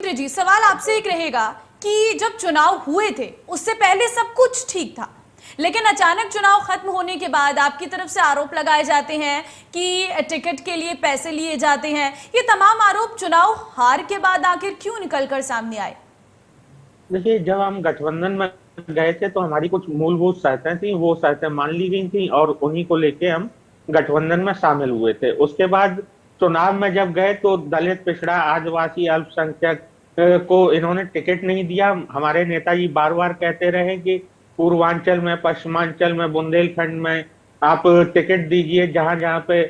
सूर्य जी, सवाल आपसे एक रहेगा कि जब चुनाव हुए थे उससे पहले सब कुछ ठीक था, लेकिन अचानक चुनाव खत्म होने के बाद आपकी तरफ से आरोप लगाए जाते हैं कि टिकट के लिए पैसे लिए जाते हैं। ये तमाम आरोप चुनाव हार के बाद आखिर क्यों निकलकर सामने आए? देखिए, जब हम गठबंधन में गए थे तो हमारी कुछ मूलभूत शर्तें थी, वो शर्तें मान ली गई थी और उन्हीं को लेके हम गठबंधन में शामिल हुए थे। उसके बाद चुनाव में जब गए तो दलित, पिछड़ा, आदिवासी, अल्पसंख्यक को इन्होंने टिकट नहीं दिया। हमारे नेताजी बार बार कहते रहे कि पूर्वांचल में, पश्चिमांचल में, बुंदेलखंड में आप टिकट दीजिए। जहां जहां पे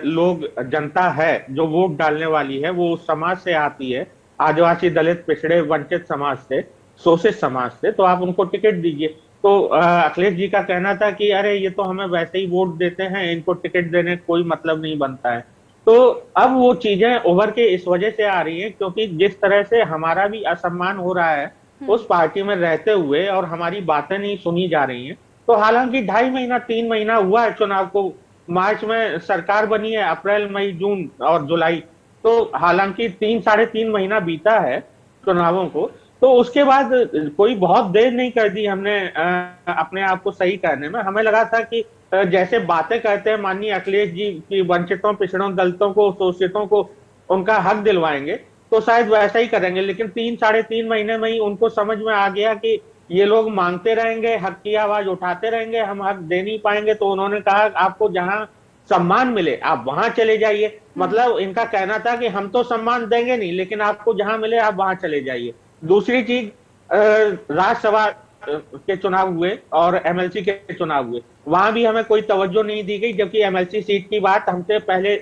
लोग, जनता है जो वोट डालने वाली है वो उस समाज से आती है, आदिवासी, दलित, पिछड़े, वंचित समाज से, शोषित समाज से, तो आप उनको टिकट दीजिए। तो अखिलेश जी का कहना था कि अरे ये तो हमें वैसे ही वोट देते हैं, इनको टिकट देने का कोई मतलब नहीं बनता है। तो अब वो चीजें उभर के इस वजह से आ रही है क्योंकि जिस तरह से हमारा भी असम्मान हो रहा है उस पार्टी में रहते हुए और हमारी बातें नहीं सुनी जा रही हैं। तो हालांकि 2.5 महीना 3 महीना हुआ है चुनाव को, मार्च में सरकार बनी है, अप्रैल, मई, जून और जुलाई, तो हालांकि 3 साढ़े 3 महीना बीता है चुनावों को। तो उसके बाद कोई बहुत देर नहीं कर दी हमने अपने आप को सही करने में। हमें लगा था कि जैसे बातें करते हैं माननीय अखिलेश जी की, वंचितों, पिछड़ों, दलितों को, शोषितों को उनका हक दिलवाएंगे, तो शायद वैसा ही करेंगे। लेकिन 3 साढ़े 3 महीने में ही उनको समझ में आ गया कि ये लोग मांगते रहेंगे, हक की आवाज उठाते रहेंगे, हम हक दे नहीं पाएंगे। तो उन्होंने कहा आपको जहां सम्मान मिले आप वहां चले जाइए। मतलब इनका कहना था कि हम तो सम्मान देंगे नहीं, लेकिन आपको जहां मिले आप वहां चले जाइए। दूसरी चीज, राज्यसभा के चुनाव हुए और एमएलसी के चुनाव हुए, वहां भी हमें कोई तवज्जो नहीं दी गई, जबकि एमएलसी सीट की बात हमसे पहले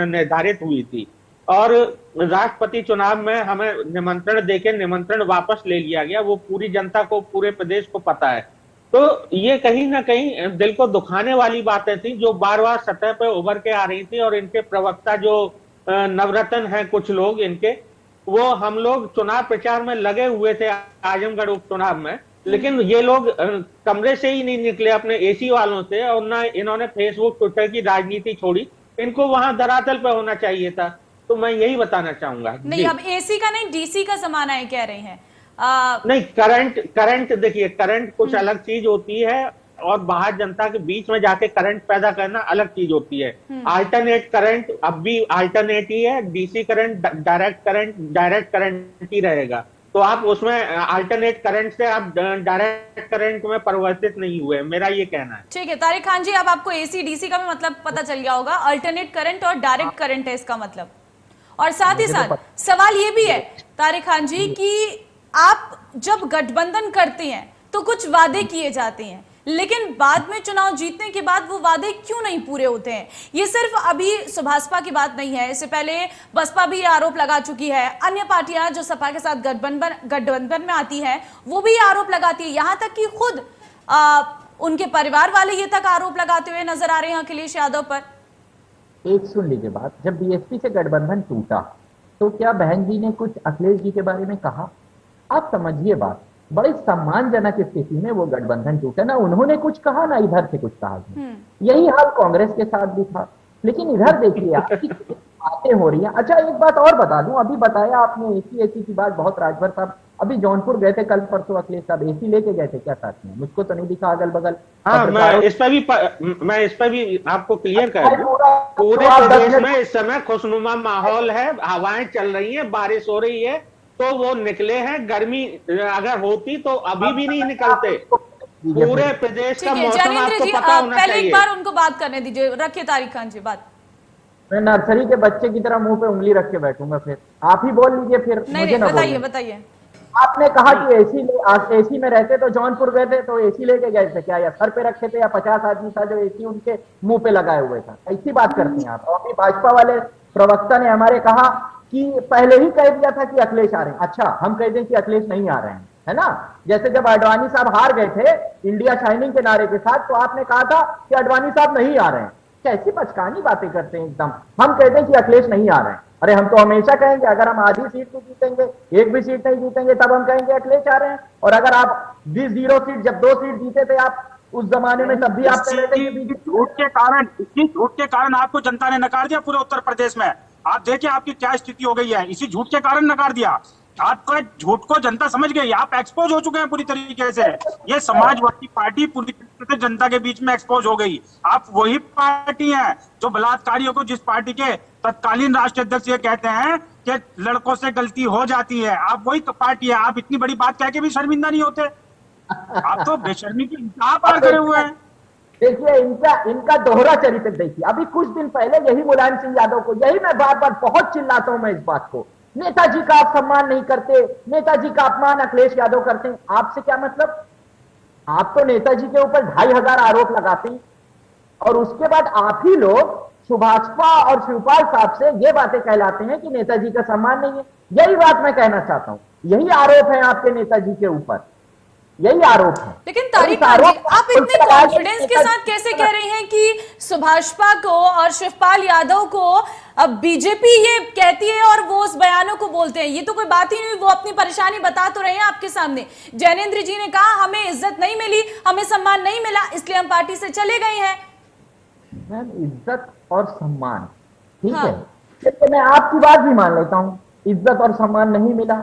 निर्धारित हुई थी। और राष्ट्रपति चुनाव में हमें निमंत्रण देके निमंत्रण वापस ले लिया गया। वो पूरी जनता को, पूरे प्रदेश को पता है। तो ये कहीं ना कहीं दिल को दुखाने वाली बातें थी जो बार बार सतह पर उभर के आ रही थी। और इनके प्रवक्ता जो नवरत्न हैं कुछ लोग इनके, वो हम लोग चुनाव प्रचार में लगे हुए थे आजमगढ़ उपचुनाव में, लेकिन ये लोग कमरे से ही नहीं निकले अपने एसी वालों से, और ना इन्होंने फेसबुक, ट्विटर की राजनीति छोड़ी। इनको वहां धरातल पर होना चाहिए था। तो मैं यही बताना चाहूंगा। नहीं, अब एसी का नहीं डीसी का जमाना है कह रहे हैं। नहीं, करंट देखिए, करंट कुछ अलग चीज होती है और बाहर जनता के बीच में जाके करंट पैदा करना अलग चीज होती है। अल्टरनेट करंट अब भी अल्टरनेट ही है। डीसी करंट डायरेक्ट करंट ही रहेगा। तो आप उसमें अल्टरनेट करंट से आप डायरेक्ट करंट में परिवर्तित नहीं हुए, मेरा ये कहना है। ठीक है तारिक खान जी, अब आपको एसी डीसी का भी मतलब पता चल गया होगा। अल्टरनेट करंट और डायरेक्ट करंट है इसका मतलब। और साथ ही साथ सवाल ये भी है तारिक खान जी कि आप जब गठबंधन करते हैं तो कुछ वादे किए जाते हैं, लेकिन बाद में चुनाव जीतने के बाद वो वादे क्यों नहीं पूरे होते हैं? ये सिर्फ अभी सुभाषपा की बात नहीं है, इससे पहले बसपा भी आरोप लगा चुकी है। अन्य पार्टियां जो सपा के साथ गठबंधन में आती हैं वो भी आरोप लगाती है। यहां तक कि खुद उनके परिवार वाले ये तक आरोप लगाते हुए नजर आ रहे हैं अखिलेश यादव पर। एक सुन लीजिए बात, जब बीएसपी से गठबंधन टूटा तो क्या बहन जी ने कुछ अखिलेश जी के बारे में कहा? आप समझिए बात, बड़ी सम्मानजनक स्थिति में वो गठबंधन टूटा, ना उन्होंने कुछ कहा ना इधर से कुछ कहा। यही हाल कांग्रेस के साथ भी था। लेकिन इधर देखिए आपकी बातें हो रही हैं। अच्छा एक बात और बता दूं, अभी बताया आपने एसी की बात बहुत, राजभर साहब अभी जौनपुर गए थे कल परसों, अखिलेश साहब एसी लेके गए थे क्या साथ में? मुझको तो नहीं दिखा अगल बगल। हाँ, मैं इस पर भी आपको क्लियर कर दूं, पूरे प्रदेश में इस समय खुशनुमा माहौल है, हवाएं चल रही हैं, बारिश हो रही है, तो वो निकले हैं। गर्मी अगर होती तो अभी भी नहीं निकलते। पूरे प्रदेश का मौसम आपको पता होना चाहिए। पहले एक बार उनको बात करने दीजिए, रखिए तारिक खान जी बात। मैं नर्सरी के बच्चे की तरह मुंह पे उंगली रख के बैठूंगा, फिर आप ही बोल लीजिए। फिर नहीं, बताइए। आपने कहा कि एसी में रहते तो जौनपुर गए थे तो एसी लेके गए थे क्या, या सर पे रखे थे, या 50 आदमी था जो एसी उनके मुंह पे लगाए हुए था? ऐसी बात करते हैं आप। और अभी भाजपा वाले प्रवक्ता ने हमारे कहा कि पहले ही कह दिया था कि अखिलेश आ रहे हैं। अच्छा, हम कह दें कि अखिलेश नहीं आ रहे हैं, है ना? जैसे जब अडवाणी साहब हार गए थे इंडिया शाइनिंग के नारे के साथ, तो आपने कहा था कि अडवाणी साहब नहीं आ रहे हैं। कैसी बचकानी बातें करते हैं एकदम। हम कहते हैं कि अखिलेश नहीं आ रहे हैं। अरे हम तो हमेशा कहेंगे, अगर हम आधी सीट भी जीतेंगे, एक भी सीट नहीं जीतेंगे, तब हम कहेंगे अखिलेश आ रहे हैं। और अगर आप 20-0 सीट, जब 2 सीट जीते थे आप उस जमाने में, तब भी आप झूठ के कारण आपको जनता ने नकार दिया पूरे उत्तर प्रदेश में। आप देखिए आपकी क्या स्थिति हो गई है, इसी झूठ के कारण नकार दिया। आपका झूठ को जनता समझ गई, आप एक्सपोज हो चुके हैं पूरी तरीके से। ये समाजवादी पार्टी पूरी तरीके से जनता के बीच में एक्सपोज हो गई। आप वही पार्टी हैं जो बलात्कारियों को, जिस पार्टी के तत्कालीन राष्ट्रीय अध्यक्ष ये कहते हैं कि लड़कों से गलती हो जाती है, आप वही पार्टी है। आप इतनी बड़ी बात कह के भी शर्मिंदा नहीं होते। आप तो बेशर्मी की इंतहा पार करे हुए हैं। देखिए इनका दोहरा चरित्र देखिए। अभी कुछ दिन पहले यही मुलायम सिंह यादव को, यही मैं बार बार बहुत चिल्लाता हूं मैं इस बात को, नेताजी का आप सम्मान नहीं करते, नेताजी का अपमान अखिलेश यादव करते हैं। आपसे क्या मतलब? आप तो नेताजी के ऊपर 2500 आरोप लगाते हैं और उसके बाद आप ही लोग सुभाषपा और शिवपाल साहब से ये बातें कहलाते हैं कि नेताजी का सम्मान नहीं है। यही बात मैं कहना चाहता हूं, यही आरोप है आपके नेताजी के ऊपर, यही आरोप है। लेकिन तारिक खान जी, आप इतने कॉन्फिडेंस के साथ कैसे कह रही हैं कि सुभाषपा को और शिवपाल यादव को अब बीजेपी ये कहती है और वो उस बयानों को बोलते हैं? ये तो कोई बात ही नहीं। वो अपनी परेशानी बता तो रहे हैं आपके सामने। जैनेंद्र जी ने कहा हमें इज्जत नहीं मिली, हमें सम्मान नहीं मिला, इसलिए हम पार्टी से चले गए हैं। मैम, इज्जत और सम्मान ठीक हाँ। है, लेकिन मैं आपकी बात भी मान लेता हूं, इज्जत और सम्मान नहीं मिला,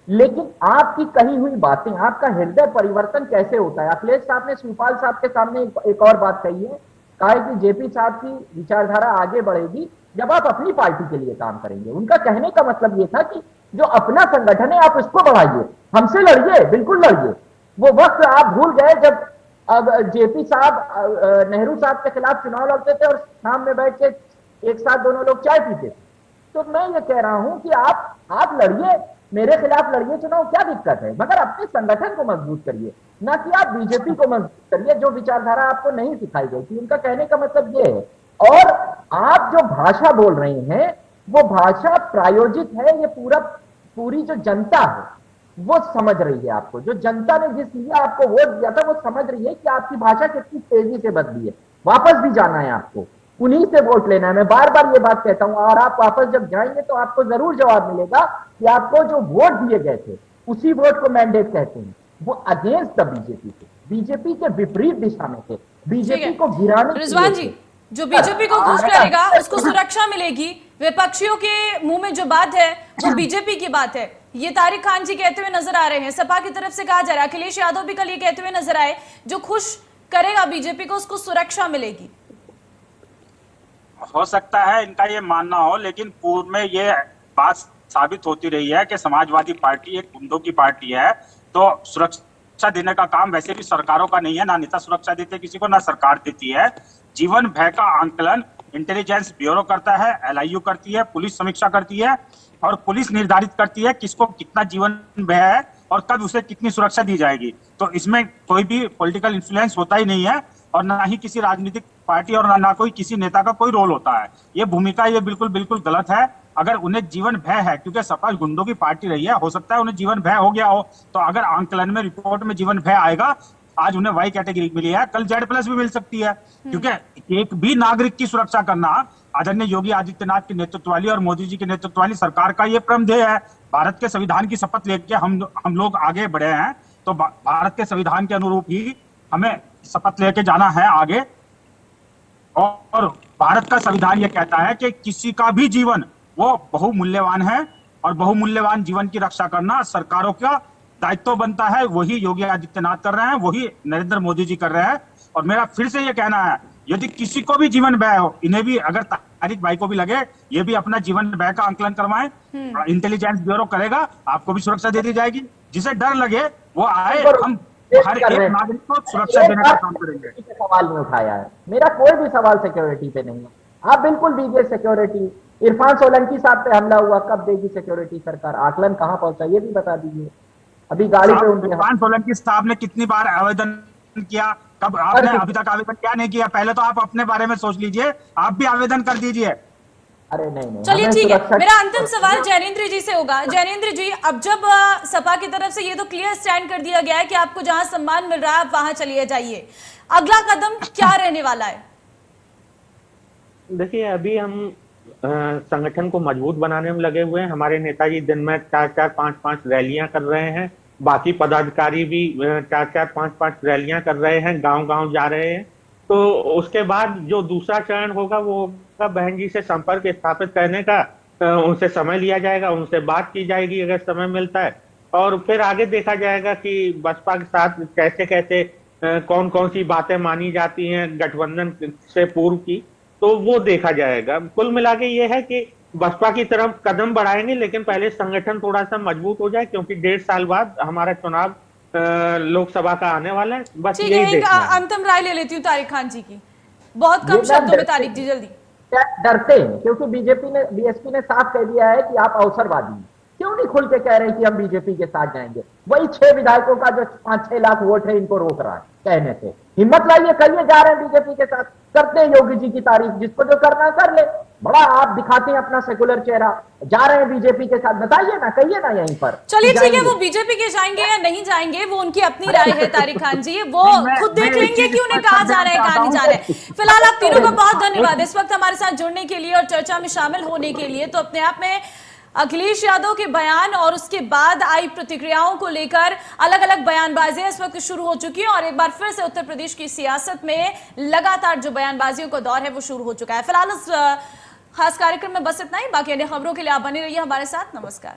लेकिन आपकी कही हुई बातें, आपका हृदय परिवर्तन कैसे होता है? अखिलेश साहब ने शिवपाल साहब के सामने एक और बात कही है, कहा है कि जेपी साहब की विचारधारा आगे बढ़ेगी जब आप अपनी पार्टी के लिए काम करेंगे। उनका कहने का मतलब यह था कि जो अपना संगठन है आप उसको बढ़ाइए, हमसे लड़िए, बिल्कुल लड़िए। वो वक्त आप भूल गए जब अब जेपी साहब नेहरू साहब के खिलाफ चुनाव लड़ते थे और शाम में बैठ के एक साथ दोनों लोग चाय पीते थे। तो मैं ये कह रहा हूं कि आप लड़िए, मेरे खिलाफ लड़िए चुनाव, क्या दिक्कत है, मगर अपने संगठन को मजबूत करिए, ना कि आप बीजेपी को मजबूत करिए जो विचारधारा आपको नहीं सिखाई गई थी। उनका कहने का मतलब ये है। और आप जो भाषा बोल रहे हैं वो भाषा प्रायोजित है, ये पूरी जो जनता है वो समझ रही है आपको। जो जनता ने जिस लिए आपको वोट दिया था वो समझ रही है कि आपकी भाषा कितनी तेजी से बदली है। वापस भी जाना है आपको, उन्हीं से वोट लेना है। मैं बार बार ये बात कहता हूं, और आप वापस जब जाएंगे तो आपको जरूर जवाब मिलेगा कि आपको जो वोट दिए गए थे उसी वोट को मैंडेट कहते हैं। वो अगेंस्ट द बीजेपी थे, बीजेपी के विपरीत दिशा में थे, बीजेपी को गिराने। रिजवान जी, जो बीजेपी को खुश करेगा उसको सुरक्षा मिलेगी, विपक्षियों के मुंह में जो बात है वो बीजेपी की बात है, ये तारिक खान जी कहते हुए नजर आ रहे हैं। सपा की तरफ से कहा जा रहा है, अखिलेश यादव भी कल ये कहते हुए नजर आए, जो खुश करेगा बीजेपी को उसको सुरक्षा मिलेगी। हो सकता है इनका ये मानना हो, लेकिन पूर्व में ये बात साबित होती रही है कि समाजवादी पार्टी एक गुंडों की पार्टी है। तो सुरक्षा देने का काम वैसे भी सरकारों का नहीं है, ना नेता सुरक्षा देते किसी को, ना सरकार देती है। जीवन भय का आंकलन इंटेलिजेंस ब्यूरो करता है, एलआईयू करती है, पुलिस समीक्षा करती है और पुलिस निर्धारित करती है किसको कितना जीवन भय है और कब उसे कितनी सुरक्षा दी जाएगी। तो इसमें कोई भी पॉलिटिकल इन्फ्लुएंस होता ही नहीं है और ना ही किसी राजनीतिक पार्टी और ना कोई किसी नेता का कोई रोल होता है। ये भूमिका ये बिल्कुल बिल्कुल गलत है। अगर उन्हें जीवन भय है, क्योंकि सपा गुंडों की पार्टी रही है, हो सकता है उन्हें जीवन भय हो गया हो, तो अगर आंकलन में रिपोर्ट में जीवन भय आएगा, आज उन्हें वाई कैटेगरी मिली है, कल Z+ भी मिल सकती है। क्योंकि एक भी नागरिक की सुरक्षा करना आदरणीय योगी आदित्यनाथ के नेतृत्व वाली और मोदी जी के नेतृत्व वाली सरकार का ये परम ध्येय है। भारत के संविधान की शपथ लेके हम लोग आगे बढ़े हैं, तो भारत के संविधान के अनुरूप ही हमें शपथ लेके जाना है आगे। और भारत का संविधान ये कहता है कि किसी का भी जीवन वो बहुमूल्यवान है और बहुमूल्यवान जीवन की रक्षा करना सरकारों का दायित्व बनता है। वही योगी आदित्यनाथ कर रहे हैं, वही नरेंद्र मोदी जी कर रहे हैं। और मेरा फिर से ये कहना है, यदि किसी को भी जीवन भय हो, इन्हें भी, अगर तारिक भाई को भी लगे, ये भी अपना जीवन भय का आंकलन करवाएं, इंटेलिजेंस ब्यूरो करेगा, आपको भी सुरक्षा दे दी जाएगी। जिसे डर लगे वो आए, हम हर एक नागरिक को सुरक्षा देने का काम करेंगे। सवाल नहीं उठाया है, मेरा कोई भी सवाल सिक्योरिटी पे नहीं है। आप बिल्कुल दीजिए सिक्योरिटी। इरफान सोलंकी साहब पे हमला हुआ, कब देगी सिक्योरिटी सरकार? आकलन कहां पहुंचा ये भी बता दीजिए। अभी गाड़ी पे उनके इरफान सोलंकी साहब ने कितनी बार आवेदन किया, कब आपने अभी तक आवेदन क्या नहीं किया? पहले तो आप अपने बारे में सोच लीजिए, आप भी आवेदन कर दीजिए। अरे नहीं, चलिए ठीक है, मेरा अंतिम सवाल जैनेंद्र जी से होगा। जैनेंद्र जी, अब जब सपा की तरफ से ये तो क्लियर स्टैंड कर दिया गया है कि आपको जहां सम्मान मिल रहा है आप वहां चलिए जाइए, अगला कदम क्या रहने वाला है? देखिए, अभी हम संगठन को मजबूत बनाने में लगे हुए हैं। हमारे नेताजी दिन में 4-4, 5-5 रैलियां कर रहे हैं, बाकी पदाधिकारी भी 4-4, 5-5 रैलियां कर रहे हैं, गांव-गांव जा रहे हैं। तो उसके बाद जो दूसरा चरण होगा वो होगा बहन जी से संपर्क स्थापित करने का उनसे समय लिया जाएगा, उनसे बात की जाएगी अगर समय मिलता है, और फिर आगे देखा जाएगा कि बसपा के साथ कैसे कैसे कौन कौन सी बातें मानी जाती हैं गठबंधन से पूर्व की, तो वो देखा जाएगा। कुल मिला के ये है कि बसपा की तरफ कदम बढ़ाएंगे, लेकिन पहले संगठन थोड़ा सा मजबूत हो जाए, क्योंकि 1.5 साल बाद हमारा चुनाव लोकसभा का आने वाला है। बस ठीक है, यही एक देखना है। अंतिम राय ले लेती हूँ तारिक खान जी की, बहुत कम ये शब्दों में। डरते तारिक जी जल्दी। डरते हैं क्योंकि बीएसपी ने साफ कह दिया है कि आप अवसरवादी हैं। क्यों नहीं खुल के कह रहे हैं कि हम बीजेपी के साथ जाएंगे? वही 6 विधायकों का जो 5-6 लाख वोट है इनको रोक रहा है कहने से। हिम्मत लाइए, कहिए जा रहे हैं बीजेपी के साथ, करते हैं योगी जी की तारीफ, जिसको जो करना है कर ले। बड़ा आप दिखाते हैं अपना सेकुलर चेहरा, जा रहे हैं बीजेपी के साथ, बताइए ना, कहिए ना यहीं पर। चलिए ठीक है, वो बीजेपी के जाएंगे या नहीं जाएंगे वो उनकी अपनी राय है तारिक खान जी, वो खुद देख लेंगे कि उन्हें कहाँ जा रहे हैं कहाँ नहीं जा रहे हैं। फिलहाल आप तीनों का बहुत धन्यवाद इस वक्त हमारे साथ जुड़ने के लिए और चर्चा में शामिल होने के लिए। तो अपने आप में अखिलेश यादव के बयान और उसके बाद आई प्रतिक्रियाओं को लेकर अलग अलग बयानबाजियां इस वक्त शुरू हो चुकी है और एक बार फिर से उत्तर प्रदेश की सियासत में लगातार जो बयानबाजियों का दौर है वो शुरू हो चुका है। फिलहाल इस खास कार्यक्रम में बस इतना ही। बाकी अन्य खबरों के लिए आप बने रहिए हमारे साथ। नमस्कार।